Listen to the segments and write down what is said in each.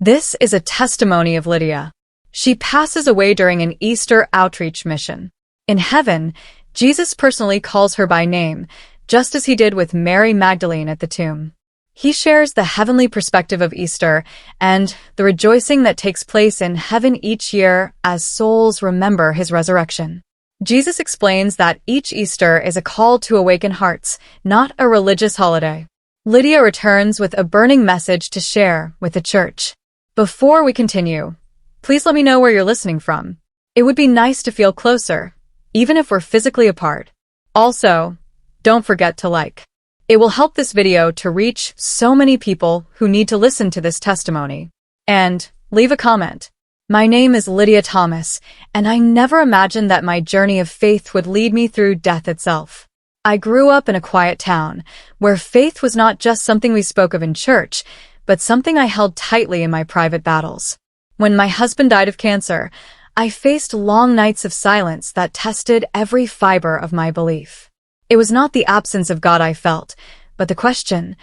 This is a testimony of Lydia. She passes away during an Easter outreach mission. In heaven, Jesus personally calls her by name, just as he did with Mary Magdalene at the tomb. He shares the heavenly perspective of Easter and the rejoicing that takes place in heaven each year as souls remember his resurrection. Jesus explains that each Easter is a call to awaken hearts, not a religious holiday. Lydia returns with a burning message to share with the church. Before we continue, please let me know where you're listening from. It would be nice to feel closer, even if we're physically apart. Also, don't forget to like. It will help this video to reach so many people who need to listen to this testimony. And leave a comment. My name is Lydia Thomas, and I never imagined that my journey of faith would lead me through death itself. I grew up in a quiet town, where faith was not just something we spoke of in church, but something I held tightly in my private battles. When my husband died of cancer, I faced long nights of silence that tested every fiber of my belief. It was not the absence of God I felt, but the question,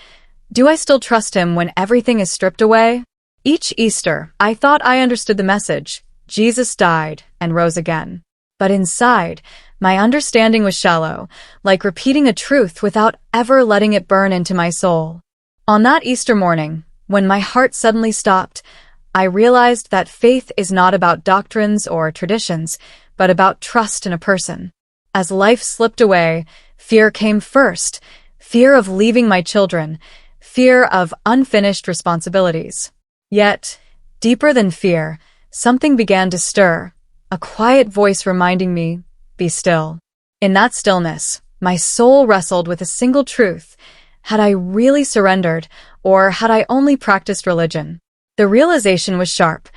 do I still trust him when everything is stripped away? Each Easter, I thought I understood the message, Jesus died and rose again. But inside, my understanding was shallow, like repeating a truth without ever letting it burn into my soul. On that Easter morning, when my heart suddenly stopped, I realized that faith is not about doctrines or traditions, but about trust in a person. As life slipped away, fear came first, fear of leaving my children, fear of unfinished responsibilities. Yet, deeper than fear, something began to stir, a quiet voice reminding me, be still. In that stillness, my soul wrestled with a single truth. Had I really surrendered, or had I only practiced religion? The realization was sharp.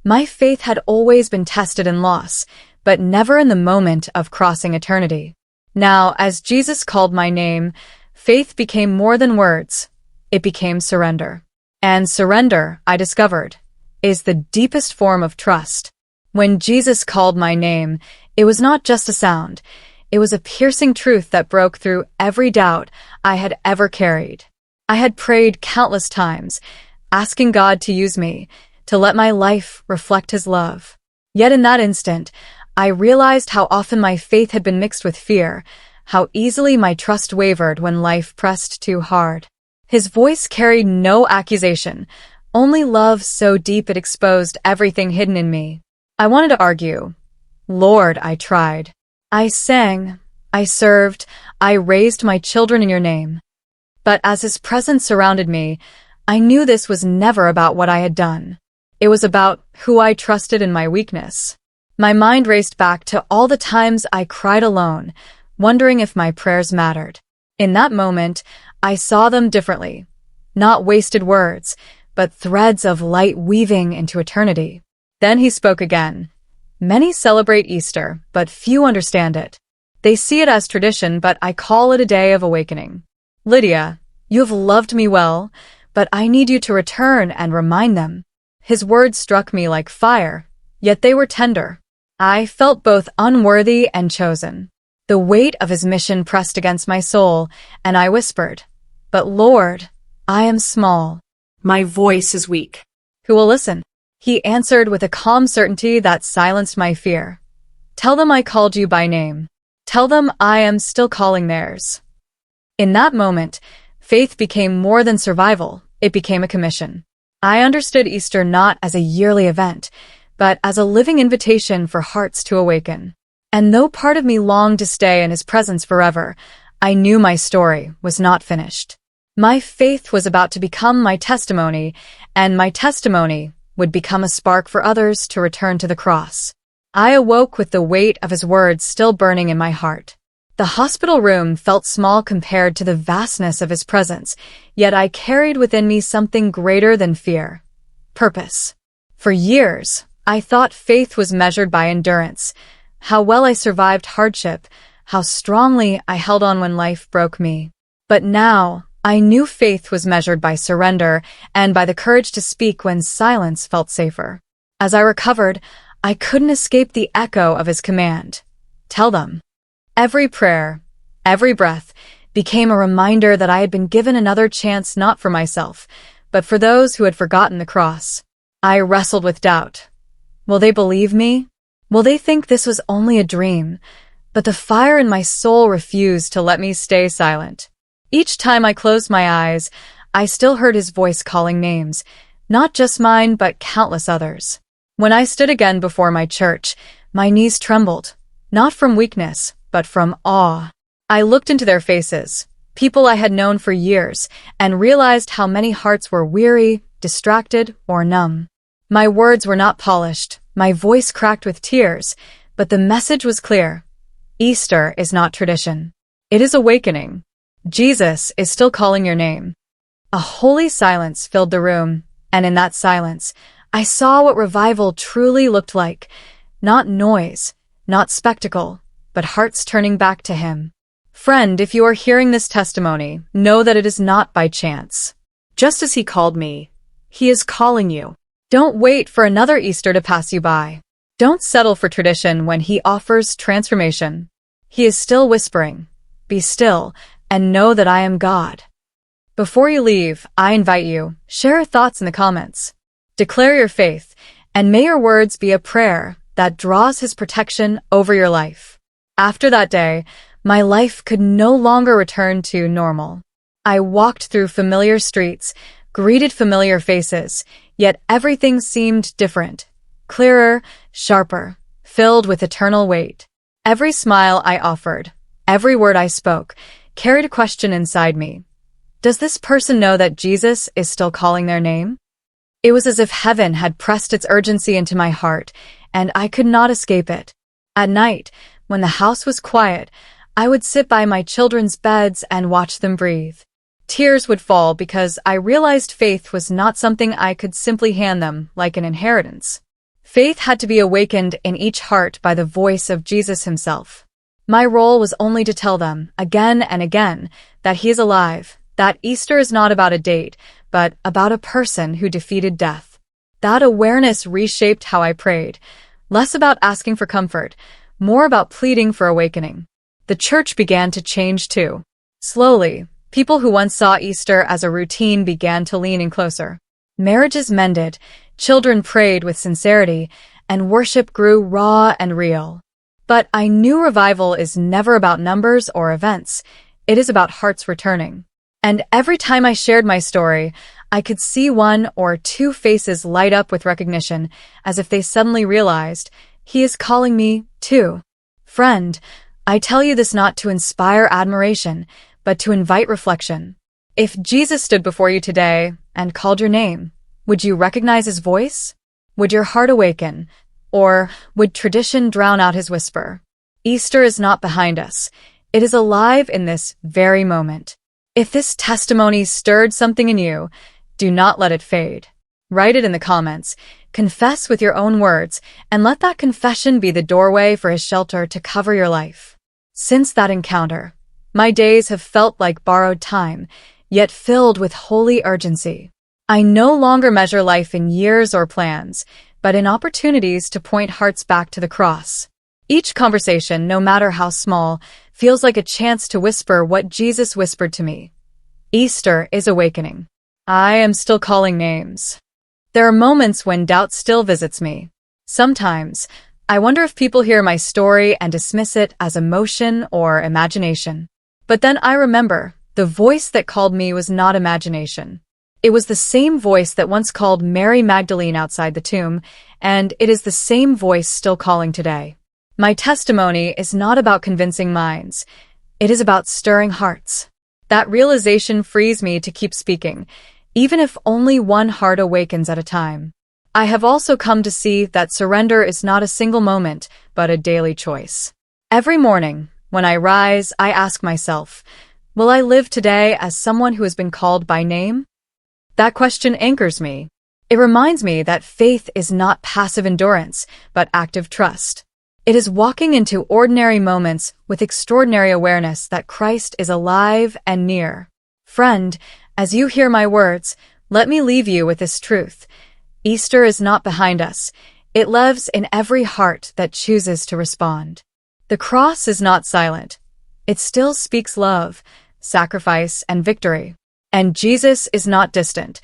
My faith had always been tested in loss, but never in the moment of crossing eternity. Now, as Jesus called my name, faith became more than words. It became surrender. And surrender, I discovered, is the deepest form of trust. When Jesus called my name, it was not just a sound. It was a piercing truth that broke through every doubt I had ever carried. I had prayed countless times, asking God to use me, to let my life reflect his love. Yet in that instant, I realized how often my faith had been mixed with fear, how easily my trust wavered when life pressed too hard. His voice carried no accusation, only love so deep it exposed everything hidden in me. I wanted to argue. Lord, I tried. I sang, I served, I raised my children in your name. But as his presence surrounded me, I knew this was never about what I had done. It was about who I trusted in my weakness. My mind raced back to all the times I cried alone, wondering if my prayers mattered. In that moment, I saw them differently. Not wasted words, but threads of light weaving into eternity. Then he spoke again. Many celebrate Easter, but few understand it. They see it as tradition, but I call it a day of awakening. Lydia, you have loved me well, but I need you to return and remind them. His words struck me like fire, yet they were tender. I felt both unworthy and chosen. The weight of his mission pressed against my soul, and I whispered, but Lord, I am small. My voice is weak. Who will listen? He answered with a calm certainty that silenced my fear. Tell them I called you by name. Tell them I am still calling theirs. In that moment, faith became more than survival, it became a commission. I understood Easter not as a yearly event, but as a living invitation for hearts to awaken. And though part of me longed to stay in his presence forever, I knew my story was not finished. My faith was about to become my testimony, and my testimony would become a spark for others to return to the cross. I awoke with the weight of his words still burning in my heart. The hospital room felt small compared to the vastness of his presence, yet I carried within me something greater than fear. Purpose. For years, I thought faith was measured by endurance, how well I survived hardship, how strongly I held on when life broke me. But now, I knew faith was measured by surrender and by the courage to speak when silence felt safer. As I recovered, I couldn't escape the echo of his command. Tell them. Every prayer, every breath, became a reminder that I had been given another chance not for myself, but for those who had forgotten the cross. I wrestled with doubt. Will they believe me? Will they think this was only a dream? But the fire in my soul refused to let me stay silent. Each time I closed my eyes, I still heard his voice calling names, not just mine, but countless others. When I stood again before my church, my knees trembled, not from weakness, but from awe. I looked into their faces, people I had known for years, and realized how many hearts were weary, distracted, or numb. My words were not polished, my voice cracked with tears, but the message was clear. Easter is not tradition. It is awakening. Jesus is still calling your name. A holy silence filled the room, and in that silence, I saw what revival truly looked like. Not noise, not spectacle, but hearts turning back to Him. Friend, if you are hearing this testimony, know that it is not by chance. Just as He called me, He is calling you. Don't wait for another Easter to pass you by. Don't settle for tradition when He offers transformation. He is still whispering, "Be still, and know that I am God." Before you leave, I invite you, share your thoughts in the comments. Declare your faith, and may your words be a prayer that draws His protection over your life. After that day, my life could no longer return to normal. I walked through familiar streets, greeted familiar faces, yet everything seemed different, clearer, sharper, filled with eternal weight. Every smile I offered, every word I spoke, carried a question inside me. Does this person know that Jesus is still calling their name? It was as if heaven had pressed its urgency into my heart, and I could not escape it. At night, when the house was quiet, I would sit by my children's beds and watch them breathe. Tears would fall because I realized faith was not something I could simply hand them like an inheritance. Faith had to be awakened in each heart by the voice of Jesus Himself. My role was only to tell them, again and again, that He is alive, that Easter is not about a date, but about a person who defeated death. That awareness reshaped how I prayed, less about asking for comfort, more about pleading for awakening. The church began to change too. Slowly, people who once saw Easter as a routine began to lean in closer. Marriages mended, children prayed with sincerity, and worship grew raw and real. But I knew revival is never about numbers or events. It is about hearts returning. And every time I shared my story, I could see one or two faces light up with recognition, as if they suddenly realized, He is calling me, too. Friend, I tell you this not to inspire admiration, but to invite reflection. If Jesus stood before you today and called your name, would you recognize His voice? Would your heart awaken? Or would tradition drown out His whisper? Easter is not behind us. It is alive in this very moment. If this testimony stirred something in you, do not let it fade. Write it in the comments, confess with your own words, and let that confession be the doorway for His shelter to cover your life. Since that encounter, my days have felt like borrowed time, yet filled with holy urgency. I no longer measure life in years or plans, but in opportunities to point hearts back to the cross. Each conversation, no matter how small, feels like a chance to whisper what Jesus whispered to me. Easter is awakening. I am still calling names. There are moments when doubt still visits me. Sometimes, I wonder if people hear my story and dismiss it as emotion or imagination. But then I remember, the voice that called me was not imagination. It was the same voice that once called Mary Magdalene outside the tomb, and it is the same voice still calling today. My testimony is not about convincing minds. It is about stirring hearts. That realization frees me to keep speaking, even if only one heart awakens at a time. I have also come to see that surrender is not a single moment, but a daily choice. Every morning, when I rise, I ask myself, will I live today as someone who has been called by name? That question anchors me. It reminds me that faith is not passive endurance, but active trust. It is walking into ordinary moments with extraordinary awareness that Christ is alive and near. Friend, as you hear my words, let me leave you with this truth. Easter is not behind us. It lives in every heart that chooses to respond. The cross is not silent. It still speaks love, sacrifice, and victory. And Jesus is not distant.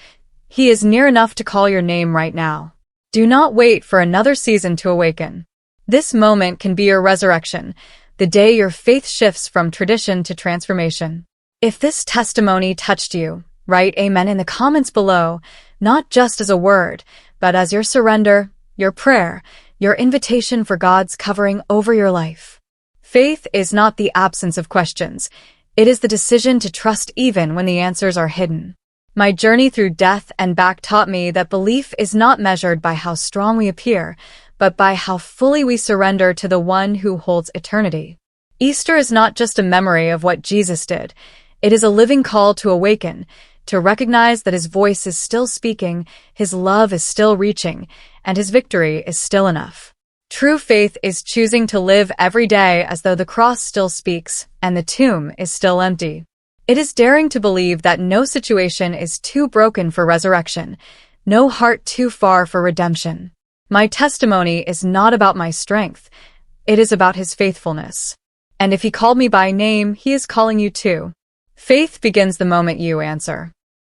He is near enough to call your name right now. Do not wait for another season to awaken. This moment can be your resurrection, the day your faith shifts from tradition to transformation. If this testimony touched you, write amen in the comments below, not just as a word, but as your surrender, your prayer, your invitation for God's covering over your life. Faith is not the absence of questions. It is the decision to trust even when the answers are hidden. My journey through death and back taught me that belief is not measured by how strong we appear, but by how fully we surrender to the one who holds eternity. Easter is not just a memory of what Jesus did. It is a living call to awaken, to recognize that his voice is still speaking, his love is still reaching, and his victory is still enough. True faith is choosing to live every day as though the cross still speaks and the tomb is still empty. It is daring to believe that no situation is too broken for resurrection, no heart too far for redemption. My testimony is not about my strength. It is about his faithfulness. And if he called me by name, he is calling you too. Faith begins the moment you answer.